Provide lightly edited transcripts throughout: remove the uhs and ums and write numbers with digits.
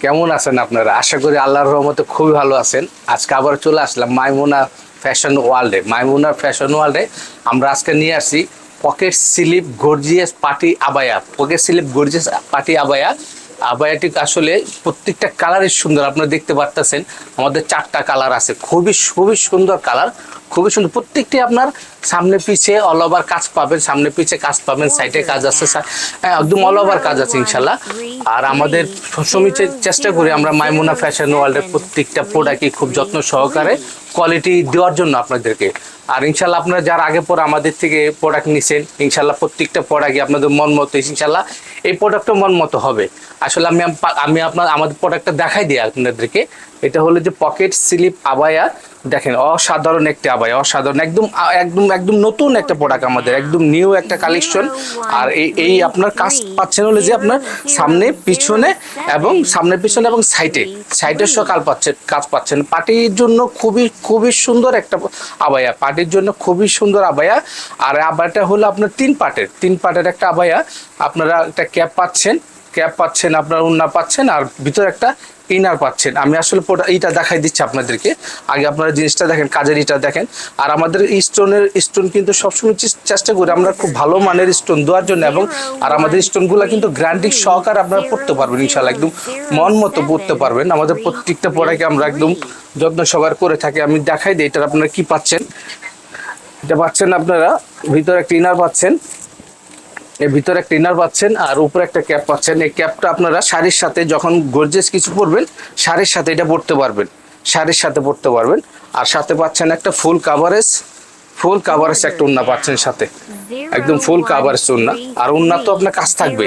কেমন আছেন আপনারা? আশা করি আল্লাহর রহমতে খুবই ভালো আছেন। আজকে আবার চলে আসলাম মাইমুনা ফ্যাশন ওয়ার্ল্ডে। মাইমুনা ফ্যাশন ওয়ার্ল্ডে আমরা আজকে নিয়ে আসছি পকেট স্লিপ গর্জিয়াস পার্টি আবায়া। পকেট স্লিপ গর্জিয়াস পার্টি আবায়া। আবায়াটি আসলে প্রত্যেকটা কালারই সুন্দর, আপনারা দেখতে পারতেছেন। আমাদের 4টা কালার আছে, খুবই খুবই সুন্দর কালার, খুবই সুন্দর। প্রত্যেকটি আপনার সামনে পিছে অল ওভার কাজ পাবেন, সামনে পিছে কাজ পাবেন, সাইডে কাজ আছে, একদম অল ওভার কাজ আছে ইনশাল্লাহ। আর আমাদের সবসময় চেষ্টা করি আমরা মাইমুনা ফ্যাশন ওয়ার্ল্ডের প্রত্যেকটা প্রোডাক্টই খুব যত্ন সহকারে কোয়ালিটি দেওয়ার জন্য আপনাদেরকে। আর ইনশাল্লাহ আপনারা যারা আগে পরে আমাদের থেকে প্রোডাক্ট নিছেন, ইনশাল্লাহ প্রত্যেকটা প্রোডাক্টই আপনাদের মন মতো, ইনশাল্লাহ এই প্রোডাক্টটা মন মতো হবে। আসলে আমি আমাদের প্রোডাক্টটা দেখাই দিই আপনাদেরকে। এটা হলো যে পকেট স্লিপ আবায়া। দেখেন অসাধারণ একটা আবায়া, অসাধারণ, একদম একদম একদম নতুন একটা প্রোডাক্ট, আমাদের একদম নিউ একটা কালেকশন। আর এই আপনার কাজ পাচ্ছেন হলো যে আপনার সামনে পিছনে এবং সাইডের সহ কাজ পাচ্ছেন। পার্টির জন্য খুবই খুবই সুন্দর একটা আবায়া, পার্টির জন্য খুবই সুন্দর আবায়া। আর আবায়াটা হলো আপনার 3 পার্টের একটা আবায়া। আপনারা একটা ক্যাপ পাচ্ছেন, আপনার ওড়না পাচ্ছেন, আর ভিতরে একটা ইনার পাচ্ছেন। আমি আসলে এইটা দেখাই দিচ্ছি আপনাদেরকে। আগে আপনারা জিনিসটা দেখেন, কাজের ইটা দেখেন। আর আমাদের স্টোন কিন্তু সবসময় চেষ্টা করি আমরা খুব ভালো মানের স্টোন দেওয়ার জন্য, এবং আর আমাদের স্টোনগুলো কিন্তু গ্যারান্টি সহকারে আপনারা পড়তে পারবেন ইনশাল্লাহ, একদম মন মতো পড়তে পারবেন। আমাদের প্রত্যেকটা প্রোডাক্টে আমরা একদম যত্ন সহকারে করে থাকি। আমি দেখাই দিই এটা আপনারা কি পাচ্ছেন। এটা পাচ্ছেন আপনারা ভিতরে একটা ইনার পাচ্ছেন, এর ভিতরে একটা ইনার পাচ্ছেন, আর উপরে একটা ক্যাপ পাচ্ছেন। এই ক্যাপটা আপনারা শাড়ির সাথে যখন গর্জিয়াস কিছু পরবেন, শাড়ির সাথে এটা পরতে পারবেন, শাড়ির সাথে পরতে পারবেন। আর সাথে পাচ্ছেন একটা ফুল কাভারেজ একটা ওড়না পাচ্ছেন সাথে, একদম ফুল কাভারেজ ওড়না। আর ওড়না তো আপনার কাজ থাকবে,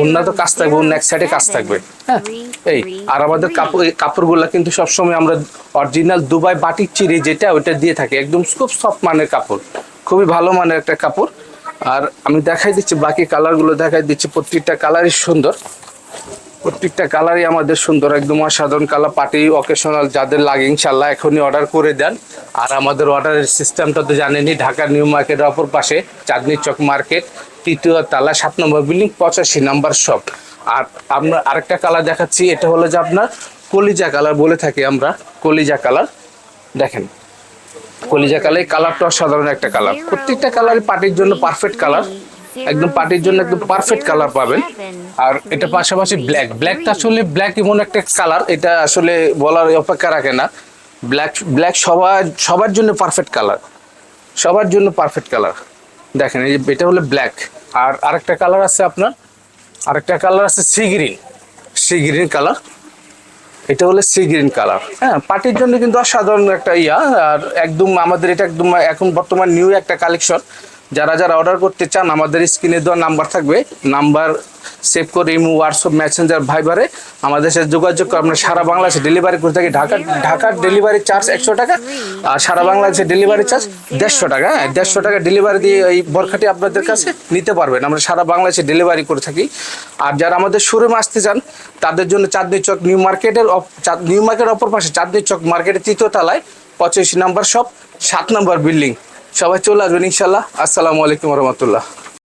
ওড়না এক সাইডে কাজ থাকবে। হ্যাঁ, এই আর আমাদের কাপড়গুলো কিন্তু সবসময় আমরা অরিজিনাল দুবাই বাটিক চিরি যেটা ওইটা দিয়ে থাকি, একদম খুব সফট মানের কাপড়, খুবই ভালো মানের একটা কাপড়। আর আমি দেখাই দিচ্ছি বাকি কালারগুলো, দেখাই দিচ্ছি। প্রত্যেকটা কালারই সুন্দর, প্রত্যেকটা কালারই আমাদের সুন্দর, একদম অসাধারণ কালার। পার্টি অকেশনাল যাদের লাগে ইনশাল্লাহ এখনই অর্ডার করে দেন। আর আমাদের অর্ডারের সিস্টেমটা তো জানেনই, ঢাকা নিউ মার্কেটের অপর পাশে চাঁদনি চক মার্কেট, 3য় তলা, 7 নম্বর বিল্ডিং, 85 নাম্বার শপ। আর আমরা আরেকটা কালার দেখাচ্ছি, এটা হলো যে আপনার কলিজা কালার বলে থাকি আমরা, কলিজা কালার। দেখেন কলিজা কালার, এই কালারটা অসাধারণ একটা কালার। প্রত্যেকটা কালারই পার্টির জন্য পারফেক্ট কালার, একদম পার্টির জন্য একদম পারফেক্ট কালার পাবেন। আর এটা পাশাপাশি ব্ল্যাকটা আসলে ব্ল্যাক এমন একটা কালার, এটা আসলে বলার অপেক্ষা রাখে না। ব্ল্যাক সবার জন্য পারফেক্ট কালার, সবার জন্য পারফেক্ট কালার। দেখেন এই এটা হলো ব্ল্যাক। আর আরেকটা কালার আছে আপনার, আরেকটা কালার আছে সি গ্রিন কালার। এটা হলো সি গ্রিন কালার। হ্যাঁ, পার্টির জন্য কিন্তু অসাধারণ একটা আর একদম আমাদের এটা একদম এখন বর্তমান নিউ একটা কালেকশন। যারা অর্ডার করতে চান আমাদের স্ক্রিনে দেওয়া নাম্বার থাকবে, নাম্বার সেভ করে ইমো, হোয়াটসঅ্যাপ, মেসেঞ্জার, ভাইবারে আমাদের সাথে যোগাযোগ করে আমরা সারা বাংলাদেশে ডেলিভারি করে থাকি। ঢাকার ডেলিভারি চার্জ 100 টাকা, আর সারা বাংলাদেশে ডেলিভারি চার্জ 150 টাকা। হ্যাঁ, 150 টাকা ডেলিভারি দিয়ে এই বরখাটি আপনাদের কাছে নিতে পারবেন। আমরা সারা বাংলাদেশে ডেলিভারি করে থাকি। আর যারা আমাদের শোরুমে আসতে চান তাদের জন্য চাঁদনি চক নিউ মার্কেটের অপর পাশে চাঁদনি চক মার্কেটের 3য় তলায় 85 নাম্বার শপ, 7 নম্বর বিল্ডিং। সবাই চলে আসবেন ইনশাল্লাহ। আসসালামু আলাইকুম রহমতুল্লাহ।